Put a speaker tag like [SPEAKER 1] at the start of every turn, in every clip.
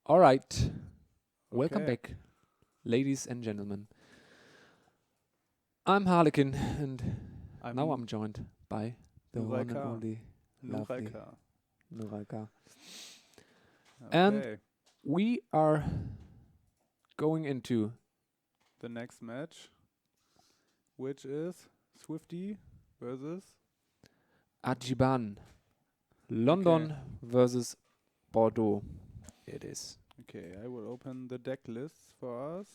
[SPEAKER 1] All right. Welcome
[SPEAKER 2] Okay.
[SPEAKER 1] back, ladies and gentlemen. I'm Harlequin, and now
[SPEAKER 2] I'm
[SPEAKER 1] I'm joined by the one and
[SPEAKER 2] Nuraika.
[SPEAKER 1] only lovely
[SPEAKER 2] Nuraika.
[SPEAKER 1] Nuraika. And
[SPEAKER 2] Okay.
[SPEAKER 1] we are going into
[SPEAKER 2] The next match, which is Swifty versus.
[SPEAKER 1] Ajiban,
[SPEAKER 2] Okay.
[SPEAKER 1] London versus Bordeaux. It is.
[SPEAKER 2] Okay, I will open the deck list for us.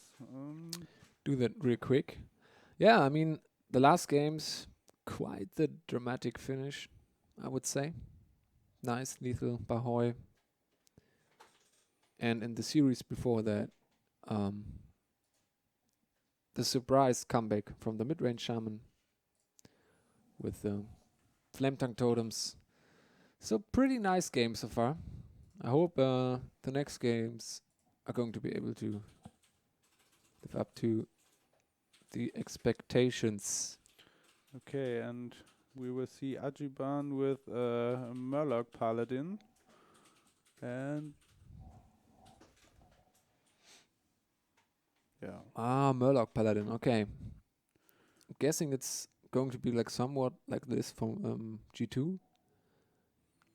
[SPEAKER 1] Do that real quick. Yeah, I mean, the last games, quite the dramatic finish, I would say. Nice, lethal, Bahoy. And in the series before that, um, the surprise comeback from the mid-range shaman with the flame tongue totems. So pretty nice game so far. I hope the next games are going to be able to live up to the expectations.
[SPEAKER 2] Okay, and we will see Ajiban with a Murloc Paladin. And. Yeah.
[SPEAKER 1] Murloc Paladin. Okay. I'm guessing it's going to be like somewhat like this from G2.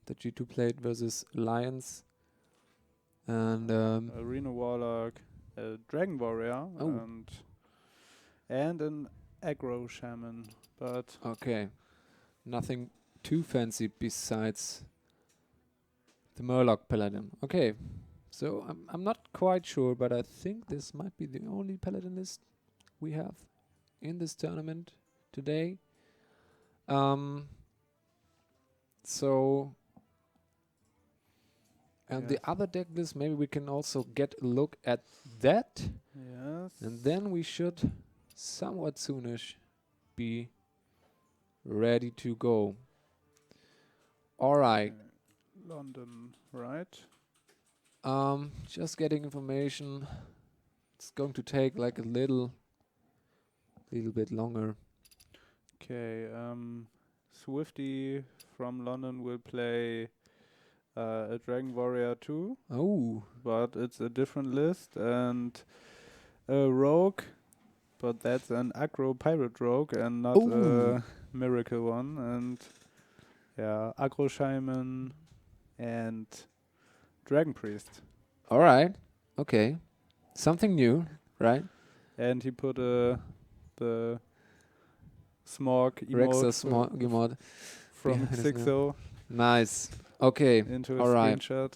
[SPEAKER 1] The G2 played versus Lions. And
[SPEAKER 2] Arena Warlock, a Dragon Warrior,
[SPEAKER 1] oh,
[SPEAKER 2] and an Aggro Shaman. But.
[SPEAKER 1] okay. Nothing too fancy besides the Murloc Paladin. Okay. So I'm not quite sure, but I think this might be the only Paladin list we have in this tournament today. So and the
[SPEAKER 2] Yes.
[SPEAKER 1] other deck list, maybe we can also get a look at that,
[SPEAKER 2] Yes.
[SPEAKER 1] and then we should somewhat soonish be ready to go. All right.
[SPEAKER 2] London, right?
[SPEAKER 1] Just getting information. It's going to take like a little bit longer.
[SPEAKER 2] Okay, Swifty from London will play a Dragon Warrior 2,
[SPEAKER 1] Oh,
[SPEAKER 2] but it's a different list, and a Rogue, but that's an aggro pirate rogue and not
[SPEAKER 1] oh.
[SPEAKER 2] a miracle one, and yeah, aggro shaman and dragon priest.
[SPEAKER 1] All right. Okay. Something new, right?
[SPEAKER 2] And he put the smog
[SPEAKER 1] Rexa
[SPEAKER 2] emote
[SPEAKER 1] small mod
[SPEAKER 2] from
[SPEAKER 1] behind his name.
[SPEAKER 2] 6-0
[SPEAKER 1] Nice. Okay.
[SPEAKER 2] into a
[SPEAKER 1] All right.
[SPEAKER 2] screenshot.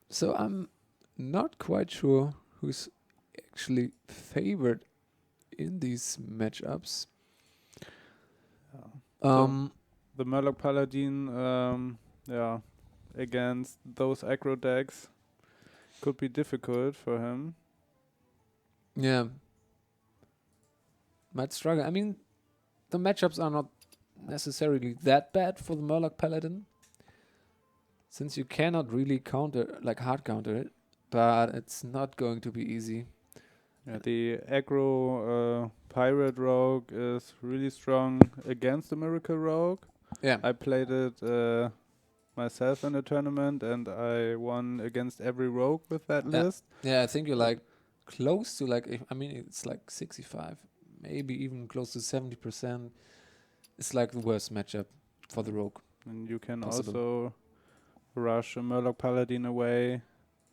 [SPEAKER 1] So I'm not quite sure who's actually favored in these matchups.
[SPEAKER 2] Yeah. The Murloc Paladin, yeah, against those aggro decks could be difficult for him.
[SPEAKER 1] Yeah. Might struggle. I mean, the matchups are not necessarily that bad for the Murloc Paladin, since you cannot really hard counter it, but it's not going to be easy.
[SPEAKER 2] Yeah, the aggro pirate rogue is really strong against the miracle rogue.
[SPEAKER 1] Yeah.
[SPEAKER 2] I played it myself in a tournament and I won against every rogue with that list.
[SPEAKER 1] Yeah, I think you're like close to it's like 65, maybe even close to 70%. It's like the worst matchup for the rogue.
[SPEAKER 2] And you can
[SPEAKER 1] Possible.
[SPEAKER 2] also rush a Murloc Paladin away,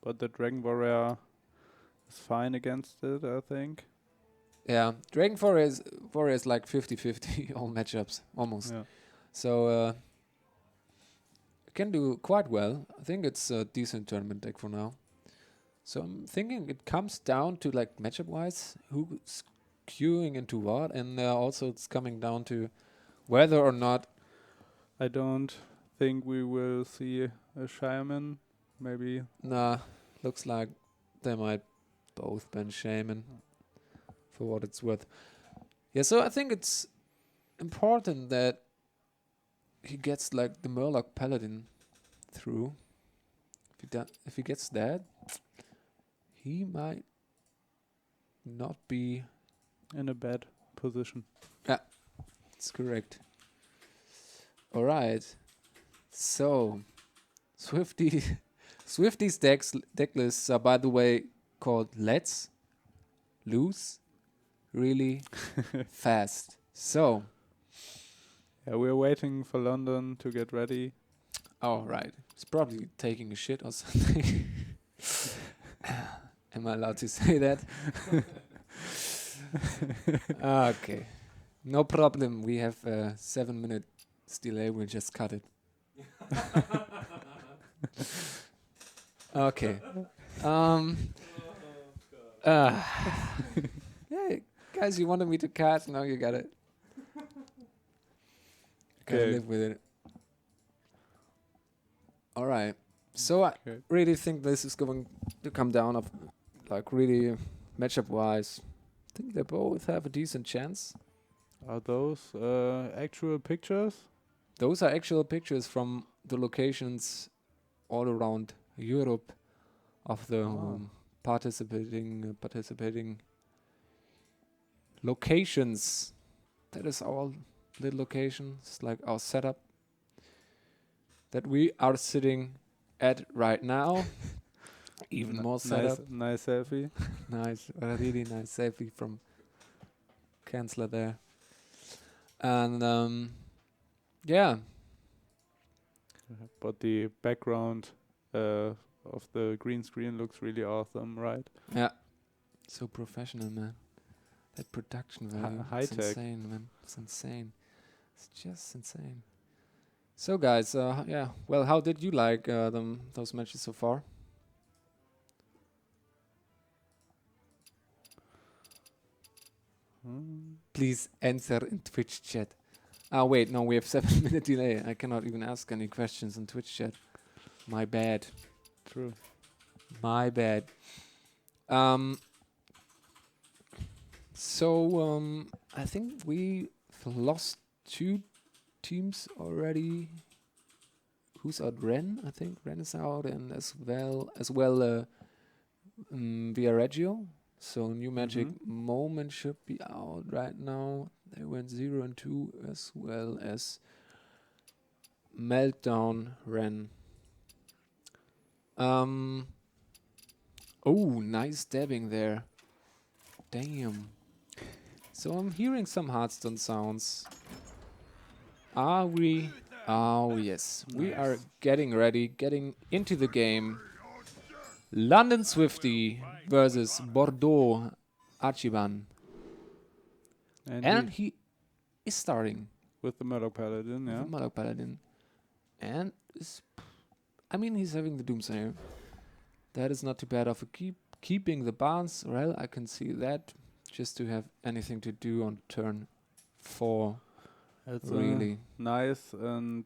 [SPEAKER 2] but the Dragon Warrior is fine against it, I think.
[SPEAKER 1] Yeah, Dragon Warrior is like 50-50 all matchups, almost.
[SPEAKER 2] Yeah.
[SPEAKER 1] So it can do quite well. I think it's a decent tournament deck for now. So I'm thinking it comes down to like matchup wise, who's queuing into what, and also it's coming down to whether or not.
[SPEAKER 2] I don't think we will see a Shaman. Maybe.
[SPEAKER 1] Nah, looks like they might both ban Shaman for what it's worth. Yeah, so I think it's important that he gets like the Murloc Paladin through. If he gets that, he might not be
[SPEAKER 2] In a bad position.
[SPEAKER 1] That's correct. All right. So Swifty's deck lists are, by the way, called Let's Lose Really Fast. So,
[SPEAKER 2] Yeah, we're waiting for London to get ready.
[SPEAKER 1] oh, right. He's probably taking a shit or something. Am I allowed to say that? Okay. No problem. We have a 7-minute delay. We'll just cut it. Okay. Yeah, guys, you wanted me to cut. Now you got it. Gotta
[SPEAKER 2] Okay.
[SPEAKER 1] live with it. All right. So I
[SPEAKER 2] Okay.
[SPEAKER 1] really think this is going to come down of, like, really matchup wise. I think they both have a decent chance.
[SPEAKER 2] Are those actual pictures?
[SPEAKER 1] Those are actual pictures from the locations all around Europe of the participating locations. That is our little location. It's like our setup that we are sitting at right now. Even more setup.
[SPEAKER 2] Nice selfie.
[SPEAKER 1] Nice, a really nice selfie from Kanzler there. And yeah,
[SPEAKER 2] But the background of the green screen looks really awesome, right?
[SPEAKER 1] yeah, so professional, man. That production value,
[SPEAKER 2] high
[SPEAKER 1] it's
[SPEAKER 2] tech.
[SPEAKER 1] insane, man. It's insane. It's just insane. So, guys, yeah. Well, how did you like those matches so far? Please answer in Twitch chat. Ah, wait, no, we have 7-minute delay. I cannot even ask any questions in Twitch chat. My bad.
[SPEAKER 2] True.
[SPEAKER 1] My bad. So, I think we lost 2 teams already. Who's out? Ren, I think. Ren is out, and as well Viareggio. So New Magic Moment should be out right now. They went 0 and 2, as well as Meltdown Ren. Oh, nice dabbing there. Damn. So I'm hearing some Hearthstone sounds. Are we? Oh, yes. We are getting ready, getting into the game. London Swifty versus Bordeaux Archiban. And he is starting
[SPEAKER 2] with the Murloc Paladin,
[SPEAKER 1] with
[SPEAKER 2] yeah.
[SPEAKER 1] the Murloc Paladin. And he's having the Doomsayer. That is not too bad of a keeping the Barnes. Well, I can see that. Just to have anything to do on turn 4.
[SPEAKER 2] It's
[SPEAKER 1] really
[SPEAKER 2] a nice and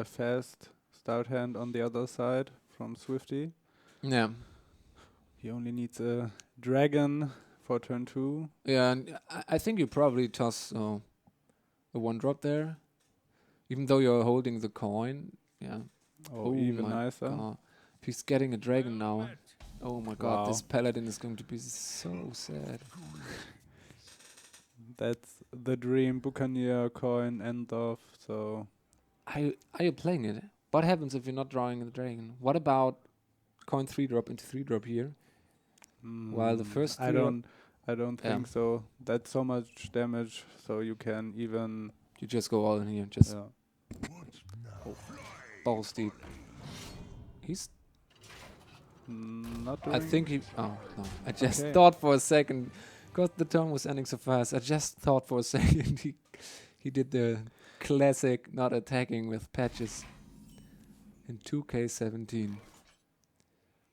[SPEAKER 2] fast start hand on the other side from Swifty.
[SPEAKER 1] Yeah.
[SPEAKER 2] He only needs a dragon for turn 2.
[SPEAKER 1] Yeah, and I think you probably toss a 1-drop there. Even though you're holding the coin. Yeah.
[SPEAKER 2] Oh, even nicer.
[SPEAKER 1] God. If he's getting a dragon now. Oh my god, this Paladin is going to be so sad.
[SPEAKER 2] That's the dream. Buccaneer coin end off, so...
[SPEAKER 1] Are you playing it? What happens if you're not drawing the dragon? What about coin 3-drop into 3-drop here? While the first
[SPEAKER 2] I don't think so. That's so much damage, so you can even...
[SPEAKER 1] You just go all in here. Just balls deep. He's...
[SPEAKER 2] not doing...
[SPEAKER 1] I think he... Oh, no. I just thought for a second... Because the turn was ending so fast, I just thought for a second he did the classic not attacking with patches in 2K17.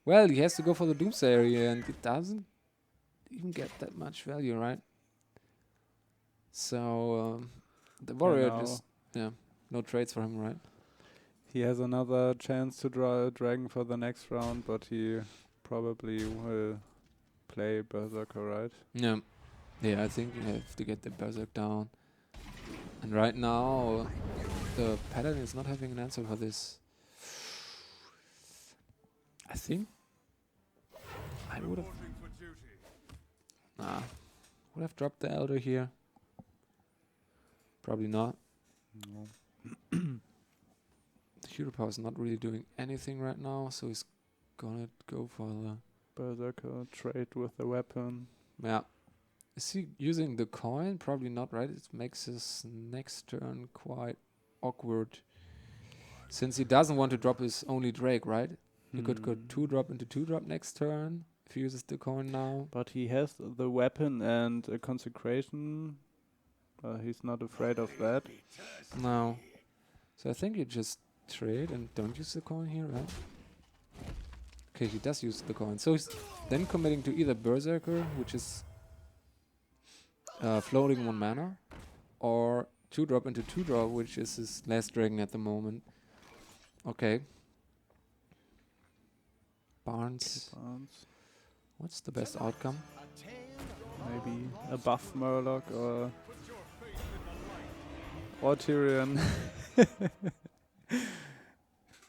[SPEAKER 1] Well, he has to go for the Doomsayer here, and it doesn't even get that much value, right? So, the Warrior just... Yeah, no trades for him, right?
[SPEAKER 2] He has another chance to draw a dragon for the next round, but he probably will play Berserker, right?
[SPEAKER 1] Yeah. Yeah, I think you have to get the Berserk down. And right now, the Paladin is not having an answer for this. I think I would have... would have dropped the Elder here. Probably not.
[SPEAKER 2] No.
[SPEAKER 1] Hero Power is not really doing anything right now, so he's gonna go for the...
[SPEAKER 2] Berserker trade with the weapon.
[SPEAKER 1] Yeah. Is he using the coin? Probably not, right? It makes his next turn quite awkward. Since he doesn't want to drop his only Drake, right? He could go 2-drop into 2-drop next turn if he uses the coin now.
[SPEAKER 2] But he has the weapon and a consecration. He's not afraid of that.
[SPEAKER 1] No. So I think you just trade and don't use the coin here, right? Okay, he does use the coin. So he's then committing to either Berserker, which is floating 1 mana, or 2-drop into 2-drop, which is his last dragon at the moment. Okay. Barnes. What's the best outcome?
[SPEAKER 2] Maybe a buff Murloc or Tyrion.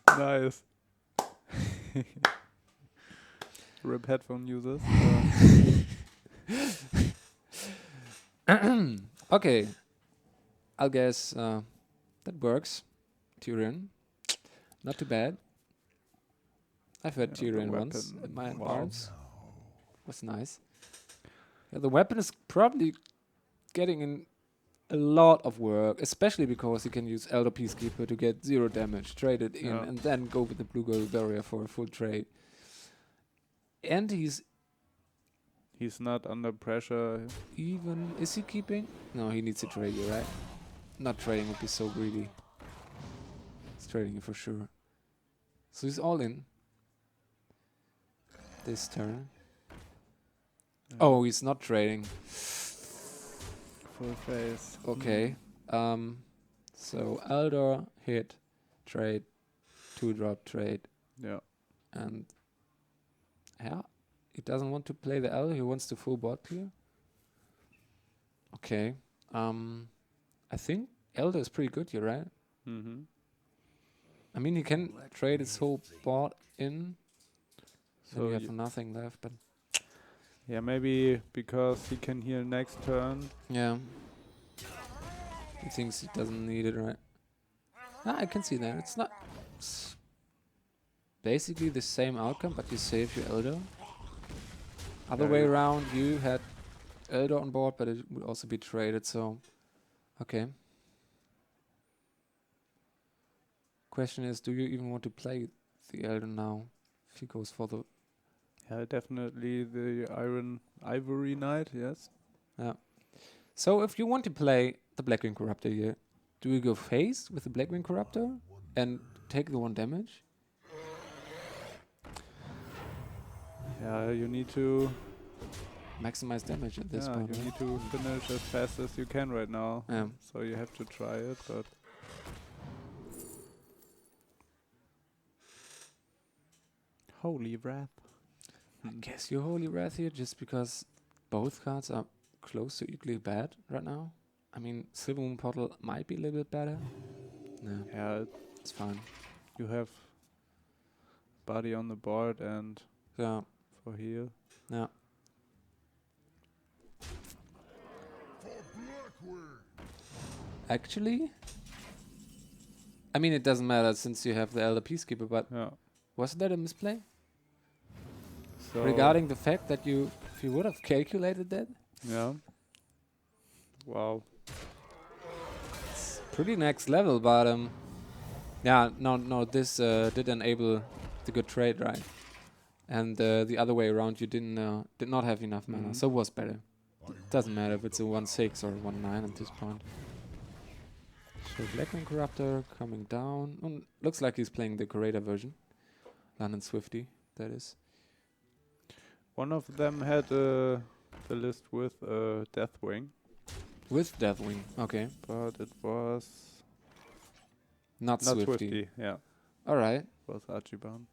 [SPEAKER 2] Nice. Rip headphone users.
[SPEAKER 1] Okay. I'll guess that works. Tyrion. Not too bad. I've had Tyrion once in my arms. Was nice. Yeah, the weapon is probably getting in a lot of work, especially because you can use Elder Peacekeeper to get 0 damage, trade it in, and then go with the Blue Gold Barrier for a full trade. And he's
[SPEAKER 2] not under pressure.
[SPEAKER 1] even... Is he keeping? No, he needs to trade you, right? Not trading would be so greedy. He's trading you for sure. So he's all in. This turn. Oh, he's not trading.
[SPEAKER 2] Full face.
[SPEAKER 1] Okay. So Elder, hit, trade, 2-drop, trade.
[SPEAKER 2] Yeah.
[SPEAKER 1] And yeah, he doesn't want to play the Elder, he wants to full board clear. Okay. I think Elder is pretty good here, right?
[SPEAKER 2] Mm-hmm.
[SPEAKER 1] I mean, he can trade his whole board in. So
[SPEAKER 2] So
[SPEAKER 1] you have nothing left, but
[SPEAKER 2] yeah, maybe because he can heal next turn.
[SPEAKER 1] yeah. He thinks he doesn't need it, right? Ah, I can see that. It's not... It's basically the same outcome, but you save your Elder. Other way around, you had Elder on board, but it would also be traded, so... Okay. Question is, do you even want to play the Elder now? If he goes for the...
[SPEAKER 2] Yeah, definitely the Ivory Knight, yes.
[SPEAKER 1] Yeah. So if you want to play the Blackwing Corruptor here, do you go face with the Blackwing Corruptor and take the 1 damage?
[SPEAKER 2] Yeah, you need to
[SPEAKER 1] Maximize damage at this point,
[SPEAKER 2] you
[SPEAKER 1] right?
[SPEAKER 2] need to finish as fast as you can right now.
[SPEAKER 1] Yeah.
[SPEAKER 2] So you have to try it, but Holy Wrath.
[SPEAKER 1] I guess you Holy Wrath here just because both cards are close to equally bad right now. I mean, Silver Moon Portal might be a little bit better. No,
[SPEAKER 2] Yeah,
[SPEAKER 1] it's fine.
[SPEAKER 2] you have body on the board and
[SPEAKER 1] Yeah,
[SPEAKER 2] for heal.
[SPEAKER 1] yeah. Actually, I mean, it doesn't matter since you have the Elder Peacekeeper, but
[SPEAKER 2] Yeah.
[SPEAKER 1] was that a misplay?
[SPEAKER 2] So
[SPEAKER 1] Regarding the fact that you, if you would have calculated that,
[SPEAKER 2] yeah. Wow.
[SPEAKER 1] it's pretty next level, but yeah, no, this did enable the good trade, right? And the other way around, you did not have enough mana, so it was better. Doesn't matter if it's a 1/6 or 1/9 at this point. So Blackwing Corruptor coming down. Looks like he's playing the Curator version. London Swifty, that is.
[SPEAKER 2] One of them had the list with Deathwing,
[SPEAKER 1] With Deathwing, okay.
[SPEAKER 2] but it was
[SPEAKER 1] Not
[SPEAKER 2] not
[SPEAKER 1] Swifty.
[SPEAKER 2] Swifty. Yeah,
[SPEAKER 1] Alright.
[SPEAKER 2] it was Archibald.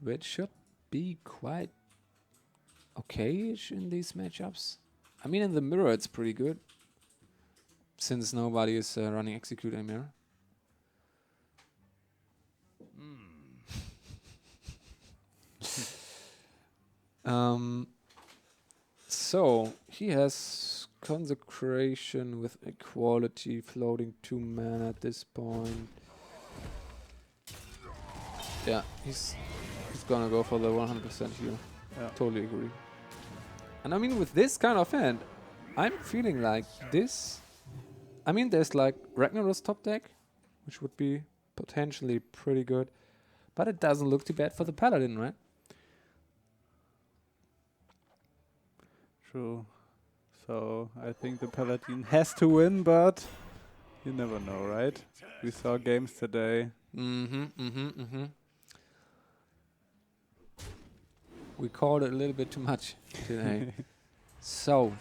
[SPEAKER 1] Which should be quite okay-ish in these matchups. I mean, in the mirror it's pretty good. Since nobody is running Execute anymore. So he has Consecration with Equality, floating 2 mana at this point. Yeah, he's gonna go for the 100% here.
[SPEAKER 2] Yeah.
[SPEAKER 1] Totally agree. And I mean, with this kind of hand, I'm feeling like this. I mean, there's like Ragnarok's top deck, which would be potentially pretty good, but it doesn't look too bad for the Paladin, right?
[SPEAKER 2] True. So I think the Paladin has to win, but you never know, right? We saw games today.
[SPEAKER 1] We called it a little bit too much today. So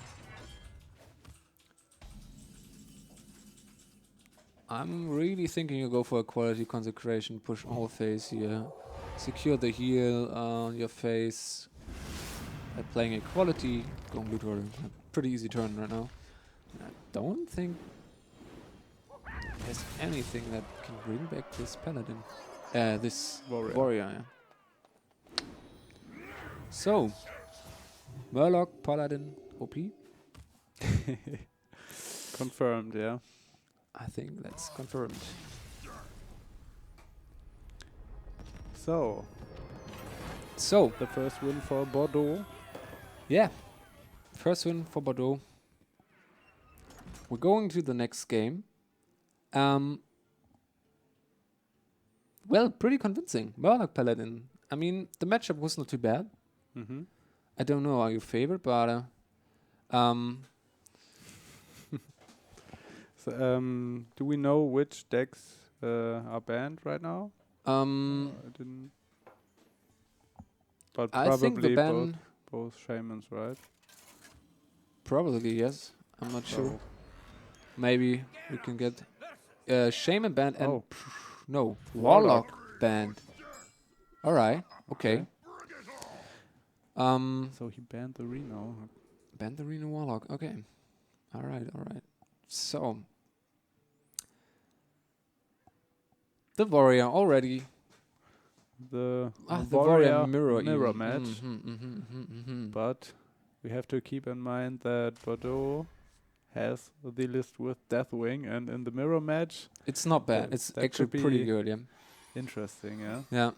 [SPEAKER 1] I'm really thinking you go for a quality consecration, push all phase here, secure the heal on your face. Playing a quality, going blue turn. Pretty easy turn right now. And I don't think there's anything that can bring back this Paladin. This warrior, yeah. So, Murloc, Paladin, OP.
[SPEAKER 2] Confirmed, yeah.
[SPEAKER 1] I think that's confirmed.
[SPEAKER 2] So, the first win for Bordeaux.
[SPEAKER 1] Yeah, first win for Bordeaux. We're going to the next game. Well, pretty convincing. Murloc Paladin. I mean, the matchup was not too bad.
[SPEAKER 2] Mm-hmm.
[SPEAKER 1] I don't know are you favorite, but
[SPEAKER 2] So, do we know which decks are banned right now? I didn't. But
[SPEAKER 1] I think the
[SPEAKER 2] probably
[SPEAKER 1] ban
[SPEAKER 2] both shamans, right?
[SPEAKER 1] probably yes. I'm not sure. Maybe we can get shaman band and no warlock band. All right, okay.
[SPEAKER 2] So he banned the Reno.
[SPEAKER 1] Band the Reno warlock. Okay. All right. So the warrior already.
[SPEAKER 2] The
[SPEAKER 1] warrior mirror
[SPEAKER 2] match. But we have to keep in mind that Bordeaux has the list with Deathwing, and in the mirror match,
[SPEAKER 1] it's not bad. It's actually pretty good. Yeah.
[SPEAKER 2] Interesting. Yeah.
[SPEAKER 1] Yeah.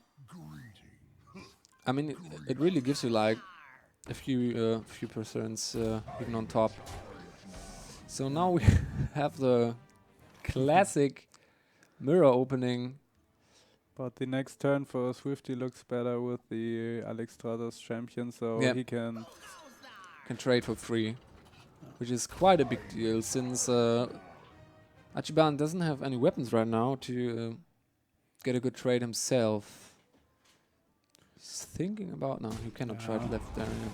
[SPEAKER 1] I mean, it really gives you like a few percents even on top. So now we have the classic mirror opening.
[SPEAKER 2] But the next turn for Swifty looks better with the Alex Stratos champion, so he can
[SPEAKER 1] trade for free, which is quite a big deal since Achiban doesn't have any weapons right now to get a good trade himself. He's thinking about no, you cannot trade left there. Yeah.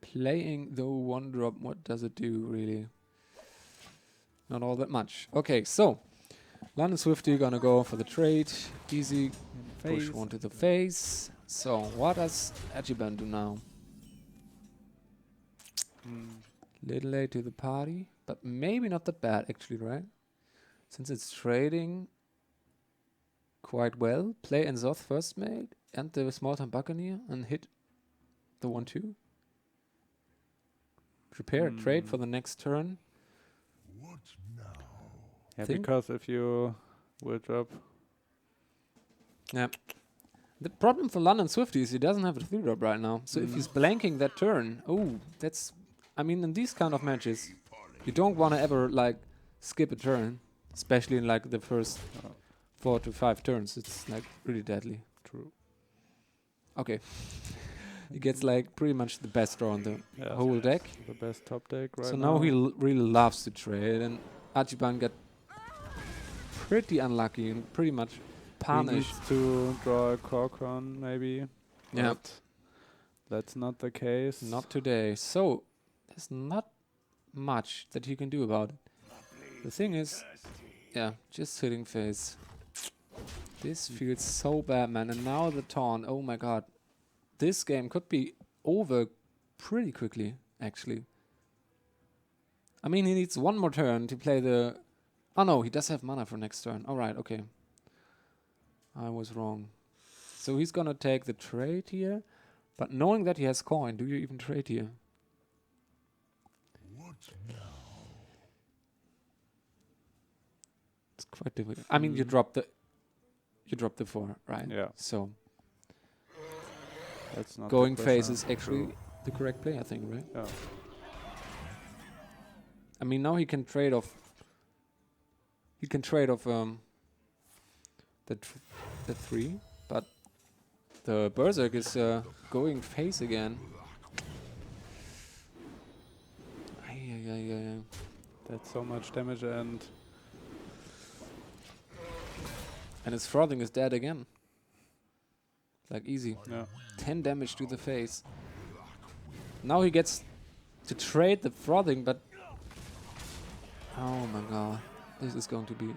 [SPEAKER 1] Playing though one drop, what does it do really? Not all that much. Okay, so London Swifty gonna go for the trade. Easy. Push one to the face. So what does Achiban do now? Little late to the party, but maybe not that bad actually, right? Since it's trading quite well. Play Enzoth first mate and the small time Buccaneer and hit the 1-2. Prepare a trade for the next turn.
[SPEAKER 3] What now?
[SPEAKER 2] Yeah, because if you will drop.
[SPEAKER 1] Yeah. The problem for London Swifty is he doesn't have a 3-drop right now. So if he's blanking that turn, that's... I mean, in these kind of matches, you don't want to ever, like, skip a turn. Especially in, like, the first 4 to 5 turns. It's, like, really deadly.
[SPEAKER 2] True.
[SPEAKER 1] Okay. He gets, like, pretty much the best draw on the whole deck.
[SPEAKER 2] The best top deck right now.
[SPEAKER 1] So now he really loves to trade. And Achiban got pretty unlucky and pretty much punished.
[SPEAKER 2] He needs to draw a Corcon, maybe.
[SPEAKER 1] Yeah.
[SPEAKER 2] But that's not the case.
[SPEAKER 1] Not today. So there's not much that he can do about it. The thing is, just hitting face. This feels so bad, man. And now the taunt. Oh my god. This game could be over pretty quickly, actually. I mean, he needs one more turn to play the... Oh no, he does have mana for next turn. Alright, okay. I was wrong. So he's gonna take the trade here. But knowing that he has coin, do you even trade here?
[SPEAKER 3] What now?
[SPEAKER 1] It's quite difficult. I mean, you drop the you drop the 4, right?
[SPEAKER 2] Yeah.
[SPEAKER 1] So
[SPEAKER 2] That's not
[SPEAKER 1] going
[SPEAKER 2] the
[SPEAKER 1] phase
[SPEAKER 2] pressure.
[SPEAKER 1] is actually
[SPEAKER 2] True.
[SPEAKER 1] the correct play, I think, right?
[SPEAKER 2] Yeah.
[SPEAKER 1] I mean, now he can trade off. He can trade off the 3, but the Berserk is going phase again. Ay.
[SPEAKER 2] That's so much damage, and
[SPEAKER 1] And his frothing is dead again. Like easy.
[SPEAKER 2] yeah.
[SPEAKER 1] 10 damage to the face. Now he gets to trade the frothing, but oh my god, this is going to be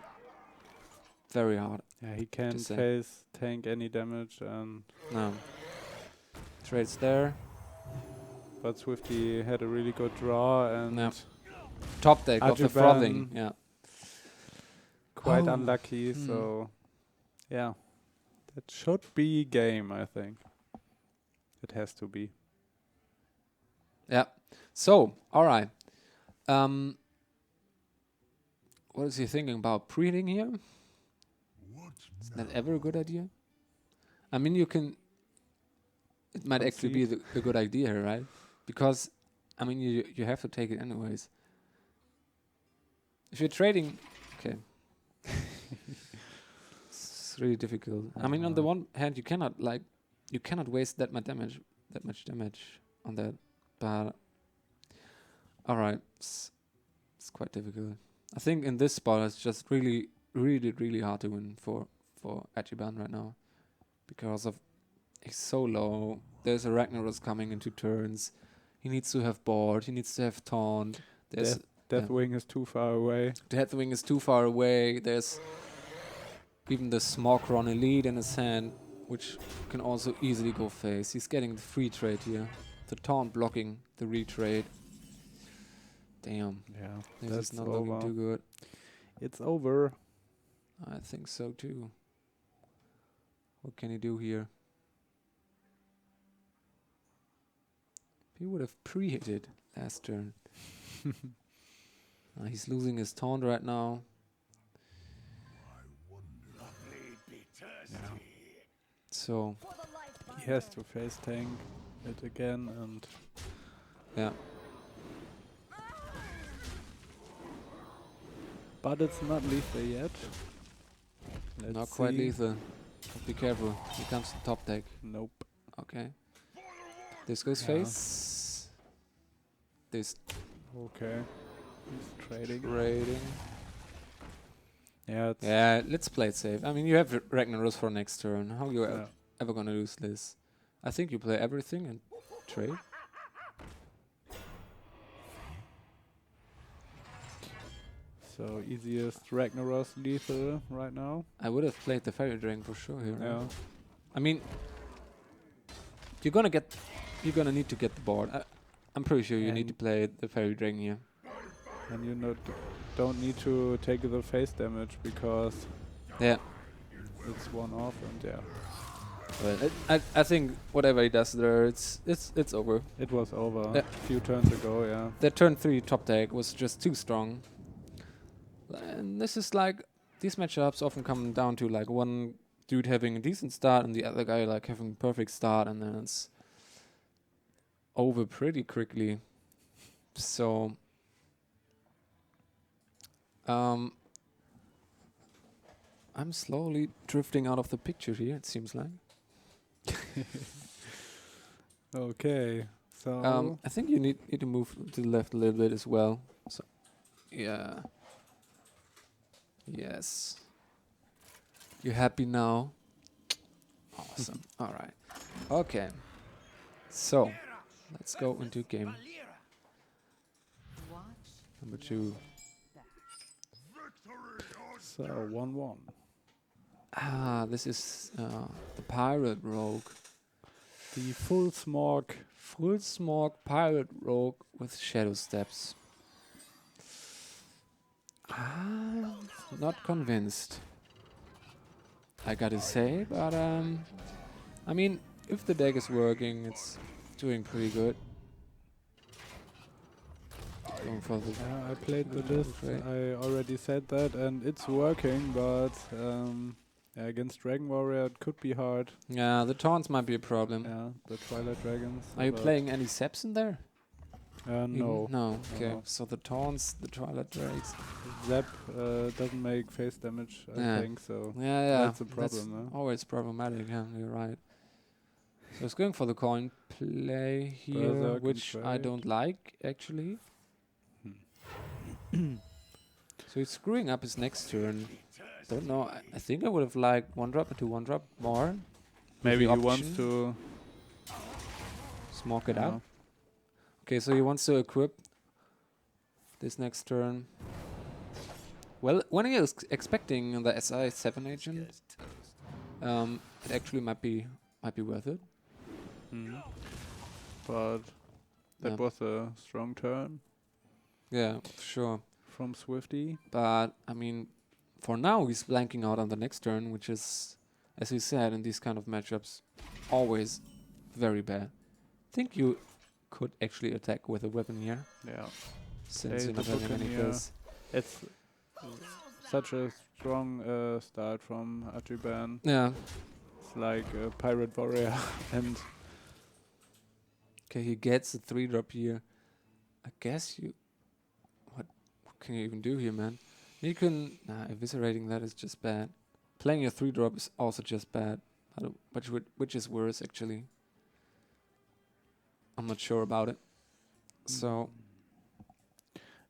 [SPEAKER 1] very hard.
[SPEAKER 2] Yeah, he can't
[SPEAKER 1] say.
[SPEAKER 2] face tank any damage, and
[SPEAKER 1] No. Trades there.
[SPEAKER 2] but Swifty had a really good draw, and
[SPEAKER 1] Yeah. Top deck of the
[SPEAKER 2] Arjiban
[SPEAKER 1] frothing. Yeah.
[SPEAKER 2] quite
[SPEAKER 1] Oh.
[SPEAKER 2] unlucky. So yeah, that should be game. I think it has to be.
[SPEAKER 1] Yeah. So, alright. What is he thinking about? Pre-hitting here?
[SPEAKER 3] What's
[SPEAKER 1] Is
[SPEAKER 3] now?
[SPEAKER 1] that ever a good idea? I mean, you can... It might actually be a good idea, right? Because, I mean, you have to take it anyways. If you're trading... Okay. It's really difficult. I mean, on the one hand, you cannot, like... You cannot waste that much damage on that. But... Alright. It's quite difficult. I think in this spot, it's just really hard to win for Arjiban right now. Because of... He's so low. There's a Ragnaros coming in 2 turns. He needs to have board. He needs to have taunt. There's
[SPEAKER 2] Deathwing is too far away.
[SPEAKER 1] Deathwing is too far away. There's even the Smogron Elite in his hand, which can also easily go face. He's getting the free trade here. The taunt blocking the retrade. Damn.
[SPEAKER 2] Yeah,
[SPEAKER 1] This
[SPEAKER 2] that's
[SPEAKER 1] is not looking
[SPEAKER 2] over.
[SPEAKER 1] too good.
[SPEAKER 2] It's over.
[SPEAKER 1] I think so too. What can he do here? He would have pre-hitted last turn. He's losing his taunt right now.
[SPEAKER 2] Yeah.
[SPEAKER 1] So,
[SPEAKER 2] He has to face tank it again, and
[SPEAKER 1] yeah.
[SPEAKER 2] but it's not lethal yet. Let's
[SPEAKER 1] Not quite
[SPEAKER 2] see.
[SPEAKER 1] lethal. Be careful. Here comes the top deck.
[SPEAKER 2] Nope.
[SPEAKER 1] Okay. This goes
[SPEAKER 2] Yeah.
[SPEAKER 1] face. This
[SPEAKER 2] Okay. He's trading.
[SPEAKER 1] trading.
[SPEAKER 2] Yeah. It's
[SPEAKER 1] Yeah, let's play it safe. I mean, you have Ragnaros for next turn. How you
[SPEAKER 2] yeah.
[SPEAKER 1] ever gonna lose this? I think you play everything and trade.
[SPEAKER 2] So easiest Ragnaros lethal right now.
[SPEAKER 1] I would have played the Fairy Dragon for sure here.
[SPEAKER 2] Yeah.
[SPEAKER 1] I mean, you're gonna need to get the board. I'm pretty sure you need to
[SPEAKER 2] And-
[SPEAKER 1] play the Fairy Dragon here.
[SPEAKER 2] And you don't need to take the face damage because
[SPEAKER 1] Yeah.
[SPEAKER 2] it's one off, and yeah,
[SPEAKER 1] Well, I think whatever he does there, it's over.
[SPEAKER 2] it was over
[SPEAKER 1] Yeah.
[SPEAKER 2] a few turns ago. Yeah.
[SPEAKER 1] The turn 3 top deck was just too strong. And this is like, these matchups often come down to like one dude having a decent start and the other guy like having a perfect start, and then it's over pretty quickly. So I'm slowly drifting out of the picture here, it seems like.
[SPEAKER 2] Okay. So
[SPEAKER 1] I think you need to move to the left a little bit as well. So, yeah. Yes. You happy now? Awesome. All right. Okay. So, let's go into game number 2.
[SPEAKER 2] so 1-1.
[SPEAKER 1] This is the Pirate Rogue.
[SPEAKER 2] The full smog.
[SPEAKER 1] Full Smog Pirate Rogue with Shadow Steps. I'm not convinced, I gotta say, but I mean, if the deck is working, it's doing pretty good. Going for the
[SPEAKER 2] Yeah, I played the list.
[SPEAKER 1] Okay.
[SPEAKER 2] I already said that, and it's working, but Against Dragon Warrior, it could be hard.
[SPEAKER 1] Yeah, the taunts might be a problem.
[SPEAKER 2] Yeah, the Twilight Dragons.
[SPEAKER 1] Are you
[SPEAKER 2] but,
[SPEAKER 1] playing any Seps in there? Even?
[SPEAKER 2] No.
[SPEAKER 1] No. Okay.
[SPEAKER 2] no.
[SPEAKER 1] So the taunts, the Twilight Drakes.
[SPEAKER 2] Zap doesn't make face damage,
[SPEAKER 1] Yeah.
[SPEAKER 2] I think, so
[SPEAKER 1] Yeah.
[SPEAKER 2] that's a problem,
[SPEAKER 1] That's
[SPEAKER 2] huh?
[SPEAKER 1] always problematic. Yeah, you're right. So it's going for the coin play here,
[SPEAKER 2] Berserk
[SPEAKER 1] which
[SPEAKER 2] and
[SPEAKER 1] I
[SPEAKER 2] trade.
[SPEAKER 1] don't like actually. So he's screwing up his next turn. Don't know. I think I would have liked 1-drop into 1-drop more.
[SPEAKER 2] Maybe
[SPEAKER 1] the
[SPEAKER 2] he wants
[SPEAKER 1] option.
[SPEAKER 2] to...
[SPEAKER 1] Smoke it
[SPEAKER 2] yeah.
[SPEAKER 1] out. Okay, so he wants to equip this next turn. Well, when he is expecting the SI7 agent, it actually might be worth it.
[SPEAKER 2] But that
[SPEAKER 1] Yeah.
[SPEAKER 2] was a strong turn
[SPEAKER 1] Yeah, sure.
[SPEAKER 2] from Swifty.
[SPEAKER 1] But I mean, for now he's blanking out on the next turn, which is, as we said, in these kind of matchups, always very bad. Think you could actually attack with a weapon here,
[SPEAKER 2] Yeah.
[SPEAKER 1] since
[SPEAKER 2] Hey,
[SPEAKER 1] you're not
[SPEAKER 2] the
[SPEAKER 1] having any
[SPEAKER 2] Buccaneer.
[SPEAKER 1] kills.
[SPEAKER 2] It's such a strong start from Atriban.
[SPEAKER 1] Yeah.
[SPEAKER 2] It's like a Pirate Warrior. And
[SPEAKER 1] Okay, he gets a 3-drop here. I guess you... What can you even do here, man? You can... Nah, eviscerating that is just bad. Playing a 3-drop is also just bad. I don't, which is worse, actually. I'm not sure about it. So,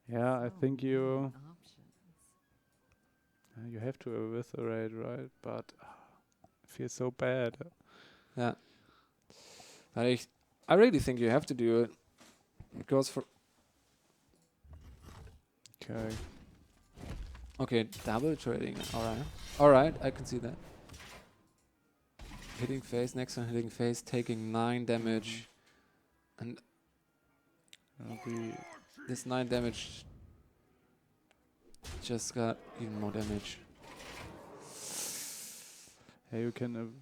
[SPEAKER 2] yeah, I think you have to eviscerate, right? But it feels so bad.
[SPEAKER 1] yeah. But I really think you have to do it. Because for...
[SPEAKER 2] Okay.
[SPEAKER 1] Okay, double trading. Alright. Alright, I can see that. Hitting face, next one hitting face, taking 9 damage. And this 9 damage just got even more damage.
[SPEAKER 2] Hey, you can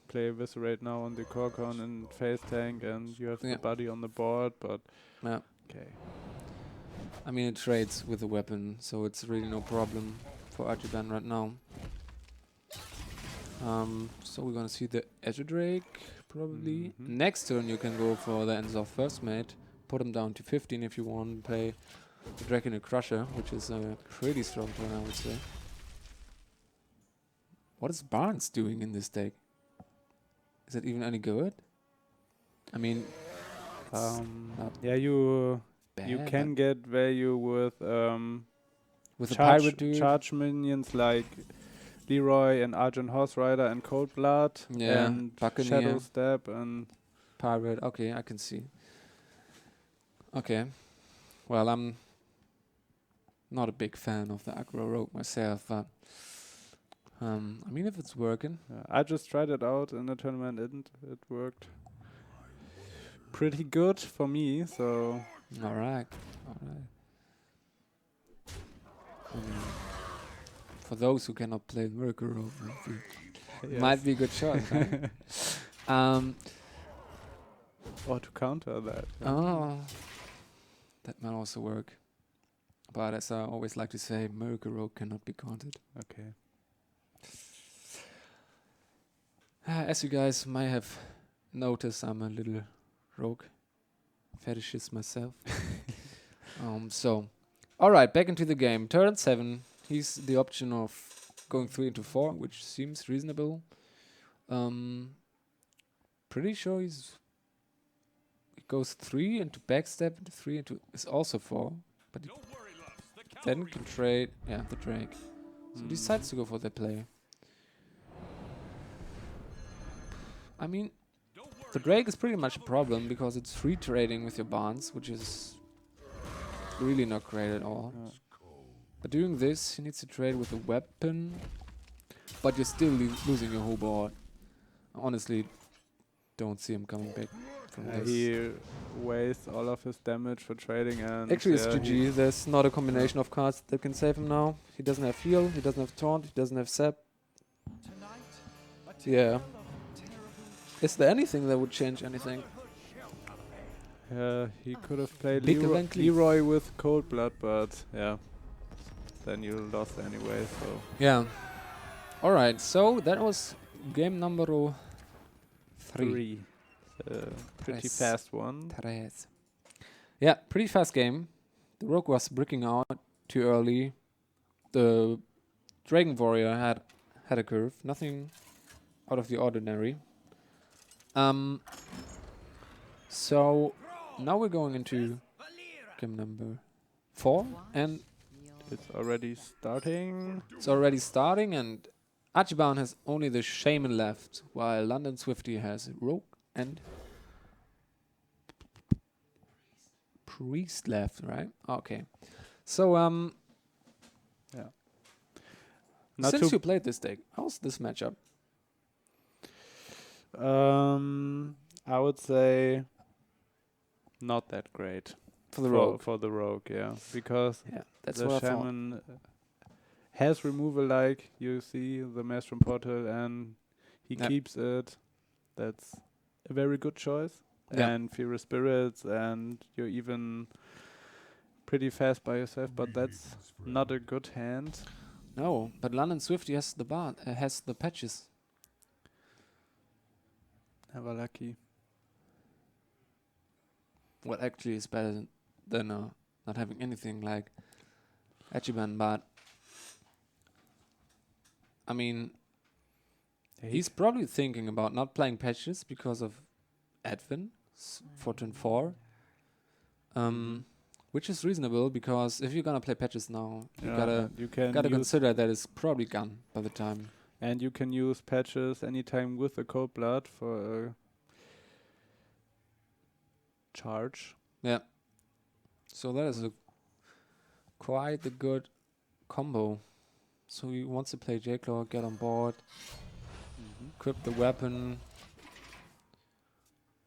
[SPEAKER 2] play Eviscerate now on the Corcon and face tank, and you have
[SPEAKER 1] Yeah.
[SPEAKER 2] the body on the board, but
[SPEAKER 1] Yeah.
[SPEAKER 2] okay.
[SPEAKER 1] I mean, it trades with a weapon, so it's really no problem for Archiban right now. So we're gonna see the Azure Drake, probably.
[SPEAKER 2] Mhm.
[SPEAKER 1] Next turn you can go for the Enzor First Mate, put him down to 15 if you want, play the Dragon and Crusher, which is a pretty strong turn, I would say. What is Barnes doing in this deck? Is it even any good? I mean, it's not
[SPEAKER 2] Yeah, you
[SPEAKER 1] bad,
[SPEAKER 2] can
[SPEAKER 1] but
[SPEAKER 2] get value with
[SPEAKER 1] with a pirate dude.
[SPEAKER 2] charge minions like Leroy and Argent Horse Rider and Cold Blood
[SPEAKER 1] Yeah,
[SPEAKER 2] and
[SPEAKER 1] Buccaneer.
[SPEAKER 2] Shadow Step and
[SPEAKER 1] Pirate, okay, I can see. Okay, well, I'm not a big fan of the aggro rogue myself, but I mean, if it's working,
[SPEAKER 2] I just tried it out in the tournament and it worked pretty good for me, so
[SPEAKER 1] all right. For those who cannot play Miracle Rogue, might be a good shot. Right?
[SPEAKER 2] Or to counter that.
[SPEAKER 1] Oh, that might also work. But as I always like to say, Miracle Rogue cannot be counted.
[SPEAKER 2] Okay.
[SPEAKER 1] As you guys might have noticed, I'm a little rogue fetishist myself. So, all right, back into the game. Turn 7. He's the option of going 3 into 4, which seems reasonable. Pretty sure he goes 3 into backstep, into 3 into is also 4, but he then can trade. Yeah, the Drake. So he decides to go for the play. I mean, the Drake is pretty much a problem because it's free trading with your bonds, which is really not great at all.
[SPEAKER 2] Yeah.
[SPEAKER 1] But doing this, he needs to trade with a weapon, but you're still losing your whole board. I honestly don't see him coming back from this.
[SPEAKER 2] He wastes all of his damage for trading and
[SPEAKER 1] Actually, it's
[SPEAKER 2] he-
[SPEAKER 1] GG. There's not a combination of cards that can save him now. He doesn't have heal, he doesn't have taunt, he doesn't have sap. Yeah. Is there anything that would change anything?
[SPEAKER 2] he could have played
[SPEAKER 1] Big event cleave.
[SPEAKER 2] Leroy with Cold Blood, but yeah, then you lost anyway. So
[SPEAKER 1] Yeah. All right, so that was game number 3.
[SPEAKER 2] 3. Pretty
[SPEAKER 1] Tres.
[SPEAKER 2] fast one.
[SPEAKER 1] Tres. Yeah, pretty fast game. The rogue was bricking out too early. The dragon warrior had a curve, nothing out of the ordinary. So now we're going into game number 4, and
[SPEAKER 2] It's already starting.
[SPEAKER 1] it's already starting, and Archibald has only the shaman left, while London Swifty has rogue and priest left, right? Okay. So
[SPEAKER 2] Yeah. Not
[SPEAKER 1] since
[SPEAKER 2] too
[SPEAKER 1] you played this deck, how's this matchup?
[SPEAKER 2] I would say not that great
[SPEAKER 1] For the rogue.
[SPEAKER 2] For the rogue, yeah, because
[SPEAKER 1] Yeah, that's
[SPEAKER 2] the
[SPEAKER 1] what I thought.
[SPEAKER 2] shaman has removal, like you see the Maelstrom Portal, and he
[SPEAKER 1] Yep.
[SPEAKER 2] keeps it. That's a very good choice.
[SPEAKER 1] Yep.
[SPEAKER 2] And Fear Spirits, and you're even pretty fast by yourself, but that's not a good hand.
[SPEAKER 1] No, but London Swifty has the has the patches.
[SPEAKER 2] Never lucky.
[SPEAKER 1] What actually is better than not having anything like Echiban, but I mean, he's probably thinking about not playing patches because of Advent for turn 4. Which is reasonable, because if you're gonna play patches now, you gotta consider that it's probably gone by the time.
[SPEAKER 2] And you can use patches anytime with a cold blood for a charge.
[SPEAKER 1] Yeah. So that is quite a good combo. So he wants to play J-Claw, get on board, equip the weapon.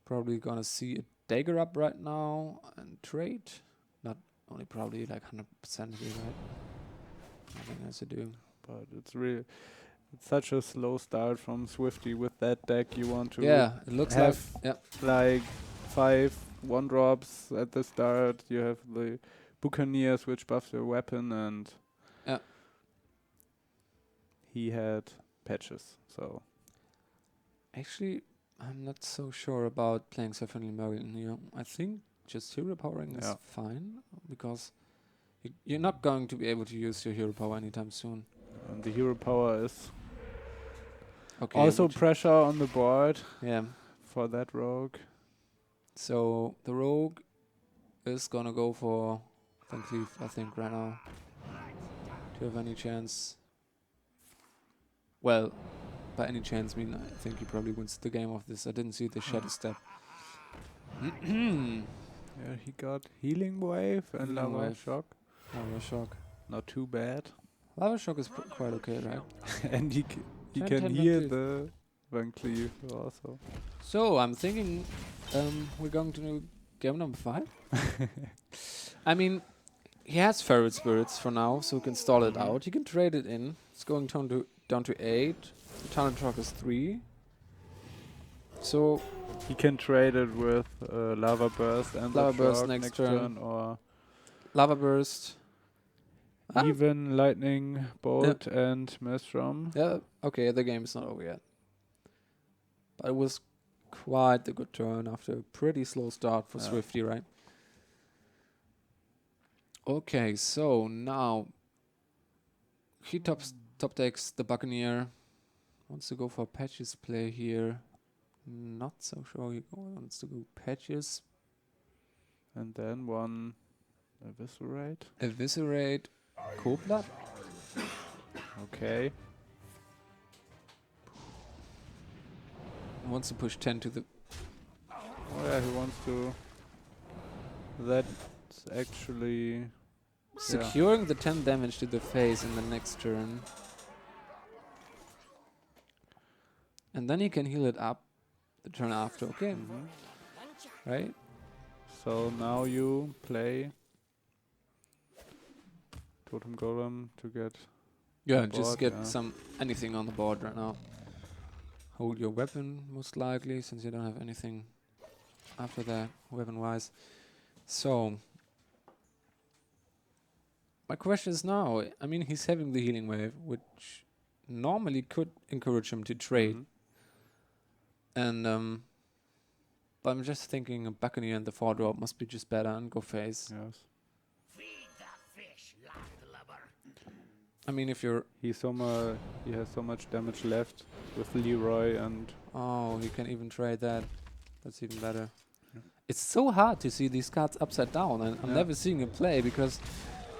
[SPEAKER 1] Probably gonna see a dagger up right now and trade. Not only probably, like 100% here, right? Nothing else to do.
[SPEAKER 2] But it's such a slow start from Swifty with that deck. You want to
[SPEAKER 1] Yeah, it looks
[SPEAKER 2] have
[SPEAKER 1] like
[SPEAKER 2] 5 1-drops at the start. You have the Buccaneers, which buffs your weapon, and he had patches. So
[SPEAKER 1] actually, I'm not so sure about playing Symphony Merlin here. I think just hero powering is fine, because you're not going to be able to use your hero power anytime soon.
[SPEAKER 2] and the hero power is
[SPEAKER 1] Okay.
[SPEAKER 2] also pressure on the board
[SPEAKER 1] Yeah.
[SPEAKER 2] for that rogue.
[SPEAKER 1] So the rogue is gonna go for Van Cleef, I think, right now. Do you have any chance? Well, by any chance, I think he probably wins the game of this. I didn't see the shadow step.
[SPEAKER 2] Yeah, he got Healing Wave and
[SPEAKER 1] Healing
[SPEAKER 2] Lava
[SPEAKER 1] Wave.
[SPEAKER 2] Shock.
[SPEAKER 1] Lava Shock.
[SPEAKER 2] Not too bad.
[SPEAKER 1] Lava Shock is quite okay, right?
[SPEAKER 2] And he
[SPEAKER 1] 10
[SPEAKER 2] can
[SPEAKER 1] 10
[SPEAKER 2] heal
[SPEAKER 1] Van Cleef.
[SPEAKER 2] the Van Cleef also.
[SPEAKER 1] So I'm thinking we're going to game number 5. I mean, he has Ferret Spirits for now, so he can stall it out. He can trade it in. It's going down to 8. The Talent Truck is 3. So
[SPEAKER 2] He can trade it with Lava Burst and
[SPEAKER 1] Lava
[SPEAKER 2] the
[SPEAKER 1] Burst
[SPEAKER 2] Shock
[SPEAKER 1] next turn.
[SPEAKER 2] or
[SPEAKER 1] Lava Burst.
[SPEAKER 2] even Lightning Bolt and Maelstrom.
[SPEAKER 1] Yeah, okay, the game is not over yet. But it was quite a good turn after a pretty slow start for Swifty, right? Okay, so now he top decks the Buccaneer. Wants to go for patches play here. Not so sure he wants to go patches.
[SPEAKER 2] And then one Eviscerate.
[SPEAKER 1] Eviscerate. Cold-Blood.
[SPEAKER 2] Okay.
[SPEAKER 1] Wants to push 10 to the...
[SPEAKER 2] Oh yeah, he wants to... That's actually...
[SPEAKER 1] Securing the 10 damage to the face in the next turn. And then he can heal it up the turn after, okay? Right?
[SPEAKER 2] So now you play Totem Golem to get...
[SPEAKER 1] Yeah,
[SPEAKER 2] on
[SPEAKER 1] just
[SPEAKER 2] board,
[SPEAKER 1] get
[SPEAKER 2] yeah.
[SPEAKER 1] anything on the board right now. Hold your weapon, most likely, since you don't have anything after that, weapon-wise. So, my question is now, I mean, he's having the healing wave, which normally could encourage him to trade.
[SPEAKER 2] Mhm.
[SPEAKER 1] And but I'm just thinking a Buccaneer and the 4-drop must be just better and go face.
[SPEAKER 2] Yes.
[SPEAKER 1] I mean, if you're...
[SPEAKER 2] He has so much damage left with Leroy and
[SPEAKER 1] Oh, he can even trade that. That's even better.
[SPEAKER 2] Yeah.
[SPEAKER 1] It's so hard to see these cards upside down, and I'm
[SPEAKER 2] Yeah.
[SPEAKER 1] never seeing him play because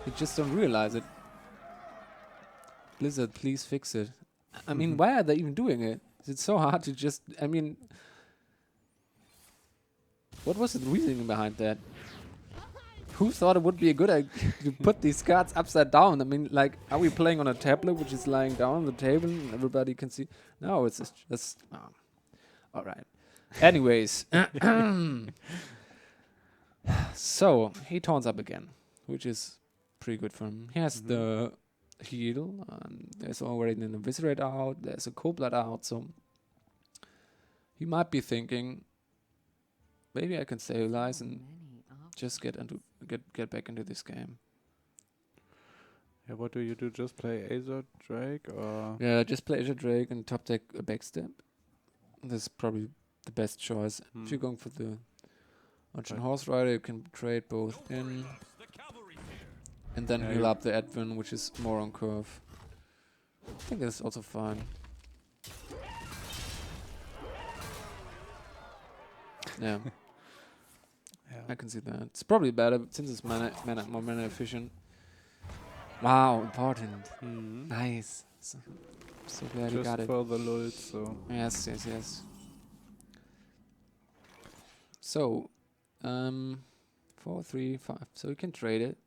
[SPEAKER 1] you just don't realize it. Blizzard, please fix it. I mean, why are they even doing it? It's so hard to just... I mean... What was the reasoning behind that? Who thought it would be a good idea to put these cards upside down? I mean, like, are we playing on a tablet which is lying down on the table and everybody can see? No, it's just... all right. Anyways. So, he taunts up again, which is pretty good for him. He has the heal, and there's already an Eviscerate out, there's a Cold Blood out, so... He might be thinking, maybe I can stabilize and just get back into this game.
[SPEAKER 2] yeah. What do you do? Just play Azure Drake or
[SPEAKER 1] Yeah, just play Azure Drake and top deck a backstep. That's probably the best choice. If you're going for the Archer
[SPEAKER 2] Right.
[SPEAKER 1] Horse Rider, you can trade both in. And then
[SPEAKER 2] Yeah,
[SPEAKER 1] heal
[SPEAKER 2] you-
[SPEAKER 1] up the Advent, which is more on curve. I think that's also fine. Yeah, I can see that. It's probably better since it's more mana efficient. Wow, important. Nice. So glad you
[SPEAKER 2] just
[SPEAKER 1] got it.
[SPEAKER 2] for the lulz. So
[SPEAKER 1] Yes. So, 4, 3, 5. So you can trade it.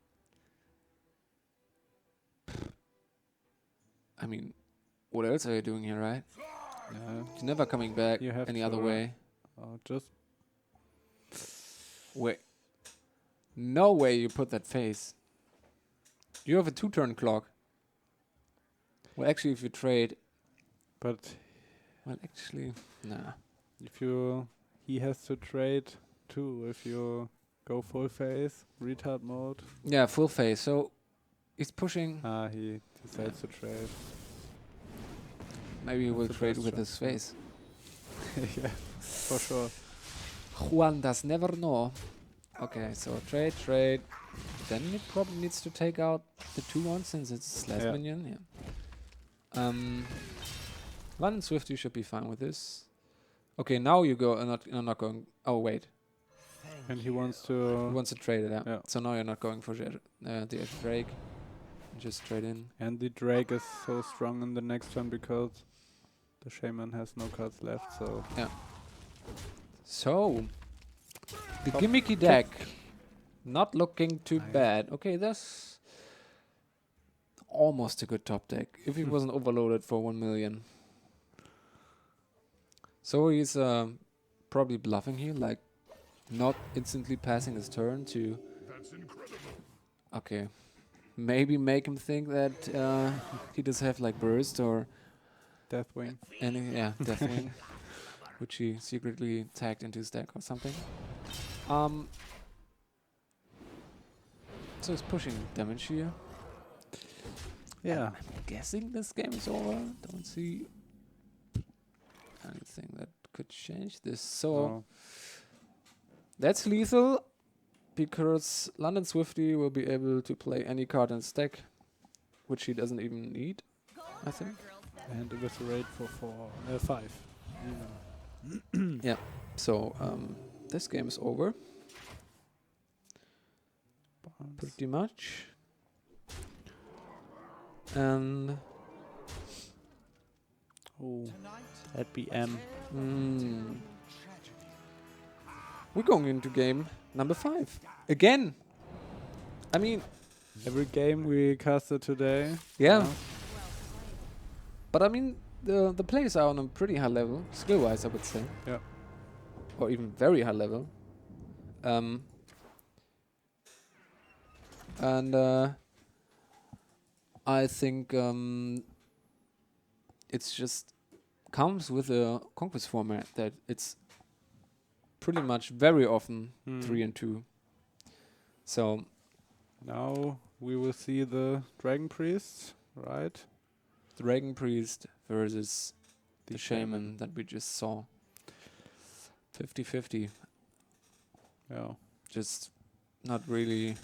[SPEAKER 1] I mean, what else are you doing here, right?
[SPEAKER 2] yeah,
[SPEAKER 1] You're never coming back
[SPEAKER 2] You have
[SPEAKER 1] any other
[SPEAKER 2] to,
[SPEAKER 1] way.
[SPEAKER 2] just
[SPEAKER 1] Wait. No way you put that face. You have a 2-turn clock. Well, actually, if you trade...
[SPEAKER 2] but
[SPEAKER 1] Well, actually, nah.
[SPEAKER 2] he has to trade too if you go full phase retard mode.
[SPEAKER 1] Yeah, full face. So, he's pushing...
[SPEAKER 2] He decides to trade.
[SPEAKER 1] Maybe he will
[SPEAKER 2] That's the
[SPEAKER 1] trade
[SPEAKER 2] best
[SPEAKER 1] with
[SPEAKER 2] shot,
[SPEAKER 1] his face.
[SPEAKER 2] Yeah, for sure.
[SPEAKER 1] Juan does never know. Okay, so trade. Then it probably needs to take out the 2-1 since it's slash
[SPEAKER 2] Yeah.
[SPEAKER 1] minion. Yeah. London Swifty should be fine with this. Okay, now you go. You're not going. Oh wait,
[SPEAKER 2] And he wants
[SPEAKER 1] he
[SPEAKER 2] to.
[SPEAKER 1] wants to trade it out.
[SPEAKER 2] Yeah.
[SPEAKER 1] So now you're not going for the Azure Drake. Just trade in.
[SPEAKER 2] And the Drake is so strong in the next turn because the Shaman has no cards left. So
[SPEAKER 1] So the
[SPEAKER 2] Top
[SPEAKER 1] gimmicky deck, not looking too bad. Okay, that's almost a good top deck if he wasn't overloaded for 1 million. So he's probably bluffing here, like not instantly passing his turn to. Okay, maybe make him think that he does have like burst or
[SPEAKER 2] Deathwing.
[SPEAKER 1] any Deathwing, which he secretly tagged into his deck or something. So he's pushing damage here.
[SPEAKER 2] Yeah.
[SPEAKER 1] I'm guessing this game is over. Don't see anything that could change this. So
[SPEAKER 2] Oh.
[SPEAKER 1] that's lethal because London Swifty will be able to play any card in his deck, which he doesn't even need, I think.
[SPEAKER 2] And Eviscerate for 5.
[SPEAKER 1] Yeah. So this game is over pretty much. And
[SPEAKER 2] Oh, at BM.
[SPEAKER 1] We're going into game number 5 again. I mean,
[SPEAKER 2] Every game we casted today.
[SPEAKER 1] yeah. But I mean, the players are on a pretty high level, skill-wise, I would say.
[SPEAKER 2] Yeah.
[SPEAKER 1] Or even very high level. And I think it's just comes with a conquest format that it's pretty much very often 3 and 2. So
[SPEAKER 2] Now we will see the Dragon Priests, right?
[SPEAKER 1] Dragon Priest versus the Shaman
[SPEAKER 2] Shaman.
[SPEAKER 1] that we just saw. 50-50.
[SPEAKER 2] Yeah.
[SPEAKER 1] Just not really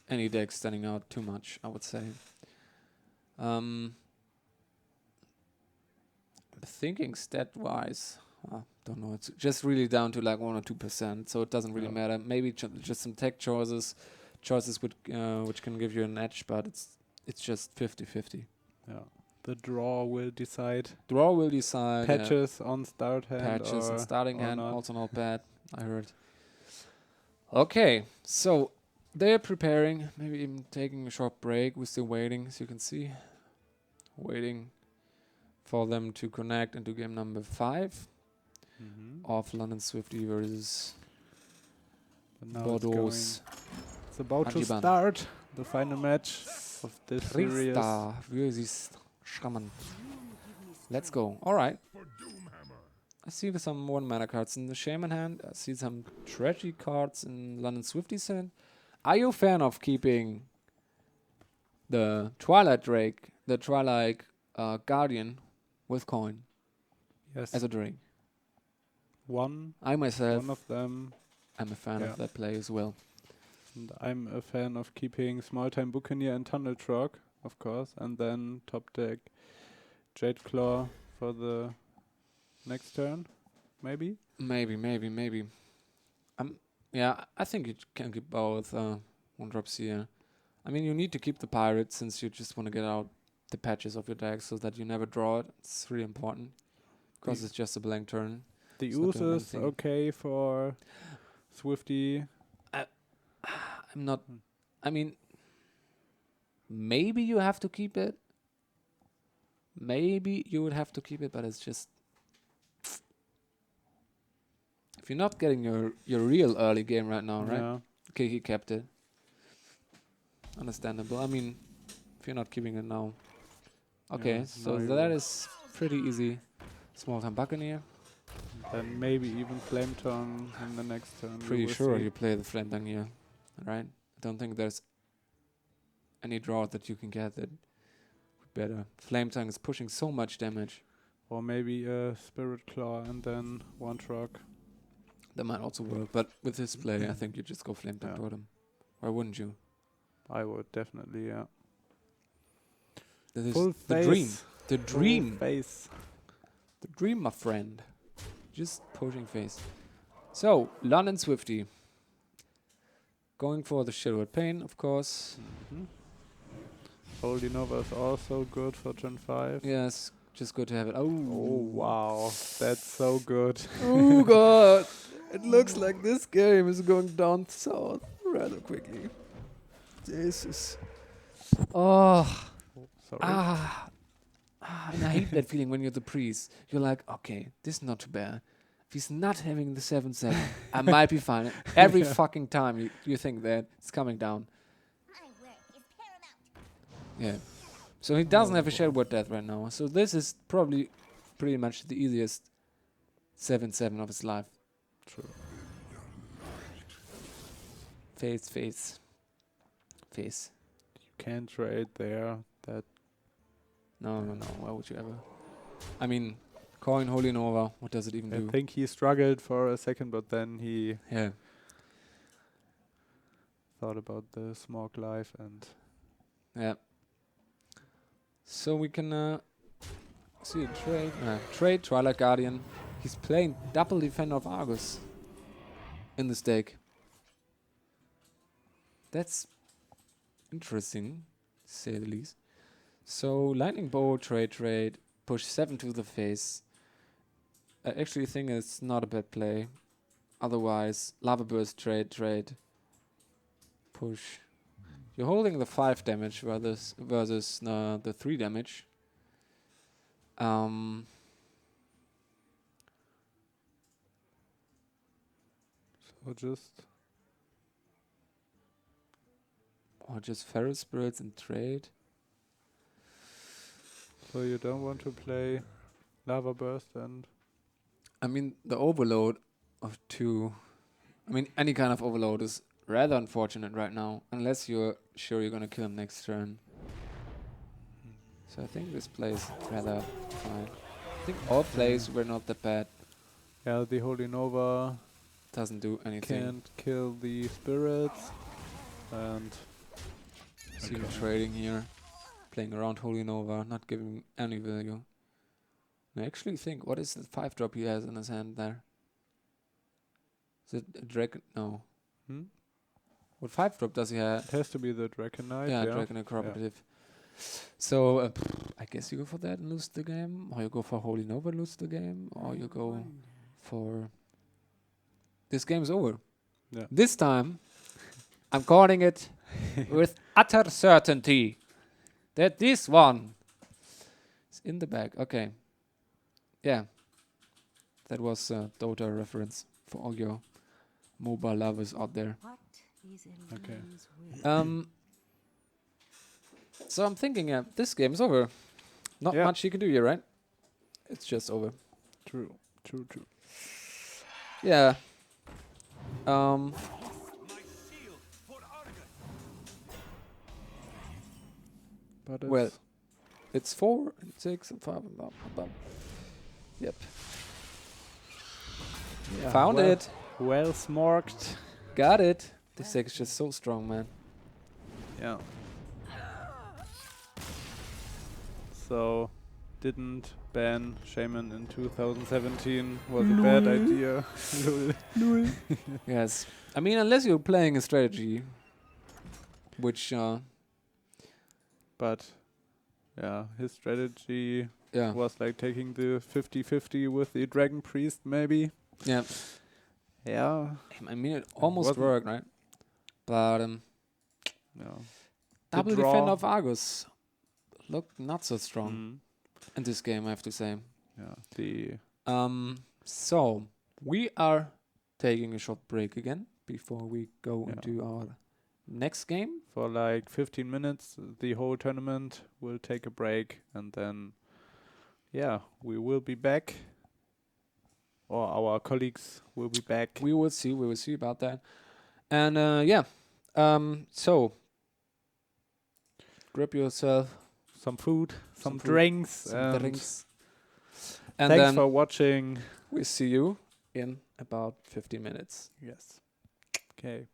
[SPEAKER 1] any deck standing out too much, I would say. I'm thinking stat-wise, don't know. It's just really down to like 1 or 2%, so it doesn't really
[SPEAKER 2] Yeah.
[SPEAKER 1] matter. Maybe just some tech choices which can give you an edge, but it's just 50-50.
[SPEAKER 2] Yeah. The draw will decide.
[SPEAKER 1] Draw will decide. yeah.
[SPEAKER 2] Patches on start hand.
[SPEAKER 1] Patches
[SPEAKER 2] or
[SPEAKER 1] and starting
[SPEAKER 2] or
[SPEAKER 1] hand,
[SPEAKER 2] not.
[SPEAKER 1] also not bad, I heard. Okay, so they're preparing, maybe even taking a short break. We're still waiting, as you can see. Waiting for them to connect into game number 5 of London Swifty versus
[SPEAKER 2] But now
[SPEAKER 1] Bordeaux.
[SPEAKER 2] it's about to
[SPEAKER 1] Hajiban.
[SPEAKER 2] start the final match of this series.
[SPEAKER 1] Prista versus Shaman. Let's go. Alright. I see some 1-mana cards in the Shaman hand. I see some tragedy cards in London Swifty's hand. Are you a fan of keeping the Twilight Drake, the Twilight Guardian with coin
[SPEAKER 2] Yes.
[SPEAKER 1] as a Drake?
[SPEAKER 2] One
[SPEAKER 1] I myself,
[SPEAKER 2] of them.
[SPEAKER 1] I'm a fan
[SPEAKER 2] Yeah.
[SPEAKER 1] of that play as well.
[SPEAKER 2] And I'm a fan of keeping Small Time Buccaneer and Tunnel Truck, of course, and then top deck Jade Claw for the next turn, maybe.
[SPEAKER 1] Maybe. Yeah, I think you can keep both 1-drops here. I mean, you need to keep the pirate since you just want to get out the patches of your deck so that you never draw it. It's really important because
[SPEAKER 2] The-
[SPEAKER 1] it's just a blank turn.
[SPEAKER 2] The
[SPEAKER 1] It's not
[SPEAKER 2] use
[SPEAKER 1] doing
[SPEAKER 2] is
[SPEAKER 1] anything.
[SPEAKER 2] okay for Swifty.
[SPEAKER 1] I'm not. I mean, maybe you have to keep it. Maybe you would have to keep it, but it's just. If you're not getting your real early game right now, right?
[SPEAKER 2] Yeah.
[SPEAKER 1] Okay, he kept it. Understandable. I mean, if you're not keeping it now. Okay,
[SPEAKER 2] Yeah,
[SPEAKER 1] so
[SPEAKER 2] now
[SPEAKER 1] that
[SPEAKER 2] you-
[SPEAKER 1] is pretty easy. Small Time Buccaneer.
[SPEAKER 2] Then maybe even Flame Tongue in the next turn. we
[SPEAKER 1] Pretty
[SPEAKER 2] will
[SPEAKER 1] sure
[SPEAKER 2] see.
[SPEAKER 1] you play the Flame Tongue here, right? I don't think there's any draw that you can get that would better. Flame Tongue is pushing so much damage.
[SPEAKER 2] Or maybe a Spirit Claw and then one truck.
[SPEAKER 1] That might also work, but with this play, I think you just go Flame Tongue
[SPEAKER 2] Yeah.
[SPEAKER 1] Totem. Why wouldn't you?
[SPEAKER 2] I would definitely, yeah.
[SPEAKER 1] This is
[SPEAKER 2] Full
[SPEAKER 1] the
[SPEAKER 2] face.
[SPEAKER 1] dream. The
[SPEAKER 2] Full
[SPEAKER 1] dream.
[SPEAKER 2] face.
[SPEAKER 1] The dream, my friend. Just pushing face. So, London Swifty. Going for the Shadowed Pain, of course.
[SPEAKER 2] Holy Nova is also good for turn 5.
[SPEAKER 1] Yes, just good to have it.
[SPEAKER 2] Oh, wow. That's so good.
[SPEAKER 1] Oh god! It looks like this game is going down south rather quickly. Jesus. Oh.
[SPEAKER 2] Sorry.
[SPEAKER 1] And I hate that feeling when you're the priest. You're like, okay, this is not too bad. If he's not having the 7/7, I might be fine. Every
[SPEAKER 2] Yeah.
[SPEAKER 1] fucking time you think that it's coming down. Yeah. So he doesn't have a Shadow Word Death right now. So this is probably pretty much the easiest 7/7 of his life.
[SPEAKER 2] True.
[SPEAKER 1] Face.
[SPEAKER 2] Can't trade there. That
[SPEAKER 1] No. Why would you ever? I mean, coin Holy Nova. What does it even
[SPEAKER 2] I
[SPEAKER 1] do?
[SPEAKER 2] think he struggled for a second, but then he
[SPEAKER 1] Yeah.
[SPEAKER 2] thought about the Smog Life and
[SPEAKER 1] Yeah. So we can see a trade. Trade Twilight Guardian. He's playing double Defender of Argus in this deck. That's interesting, to say the least. So Lightning Bolt, trade, push 7 to the face. I actually think it's not a bad play. Otherwise, Lava Burst, trade, push. You're holding the 5 damage versus the 3 damage.
[SPEAKER 2] so just
[SPEAKER 1] Or just Feral Spirits and trade.
[SPEAKER 2] so you don't want to play Lava Burst and
[SPEAKER 1] I mean, the overload of 2. I mean, any kind of overload is rather unfortunate right now, unless you're sure you're gonna kill him next turn. So I think this plays rather fine. I think all plays were not that bad.
[SPEAKER 2] Yeah, the Holy Nova
[SPEAKER 1] Doesn't do anything.
[SPEAKER 2] can't kill the spirits. And
[SPEAKER 1] See him trading here, playing around Holy Nova, not giving any value. I actually think, what is the 5-drop he has in his hand there? Is it a dragon? No. What 5-drop does he have?
[SPEAKER 2] it has to be the Dragonite.
[SPEAKER 1] Yeah, Dragon and Cooperative. So, I guess you go for that and lose the game, or you go for Holy Nova and lose the game, or you go for... This game's over.
[SPEAKER 2] Yeah.
[SPEAKER 1] This time, I'm calling it with utter certainty that this one is in the bag. Okay. Yeah. That was a Dota reference for all your mobile lovers out there.
[SPEAKER 2] Okay.
[SPEAKER 1] So I'm thinking, this game is over. Not
[SPEAKER 2] Yeah.
[SPEAKER 1] much you can do here, right? It's just over.
[SPEAKER 2] True.
[SPEAKER 1] Yeah.
[SPEAKER 2] But
[SPEAKER 1] Well, it's 4 and 6 and 5 and blah, blah, blah. Yep.
[SPEAKER 2] yeah,
[SPEAKER 1] Found
[SPEAKER 2] well,
[SPEAKER 1] it.
[SPEAKER 2] Well smorked.
[SPEAKER 1] Got it. This deck is just so strong, man.
[SPEAKER 2] Yeah. So, didn't ban Shaman in 2017 was a bad idea. Lol.
[SPEAKER 1] Yes. I mean, unless you're playing a strategy, which,
[SPEAKER 2] But, yeah, his strategy
[SPEAKER 1] yeah.
[SPEAKER 2] was like taking the 50-50 with the Dragon Priest, maybe.
[SPEAKER 1] Yeah.
[SPEAKER 2] Yeah.
[SPEAKER 1] I mean, it almost
[SPEAKER 2] wasn't-
[SPEAKER 1] worked, right? But,
[SPEAKER 2] Yeah.
[SPEAKER 1] double
[SPEAKER 2] draw.
[SPEAKER 1] defend of Argus looked not so strong
[SPEAKER 2] Mm.
[SPEAKER 1] in this game, I have to say.
[SPEAKER 2] Yeah. The
[SPEAKER 1] So, we are taking a short break again before we go
[SPEAKER 2] Yeah.
[SPEAKER 1] into our next game.
[SPEAKER 2] for like 15 minutes, the whole tournament will take a break, and then, yeah, we will be back. Or our colleagues will be back.
[SPEAKER 1] We will see about that. And yeah, so grab yourself
[SPEAKER 2] Some food, some
[SPEAKER 1] food,
[SPEAKER 2] drinks,
[SPEAKER 1] some
[SPEAKER 2] and
[SPEAKER 1] drinks, and
[SPEAKER 2] thanks
[SPEAKER 1] then
[SPEAKER 2] for watching.
[SPEAKER 1] we see you in about 15 minutes.
[SPEAKER 2] Yes. Okay.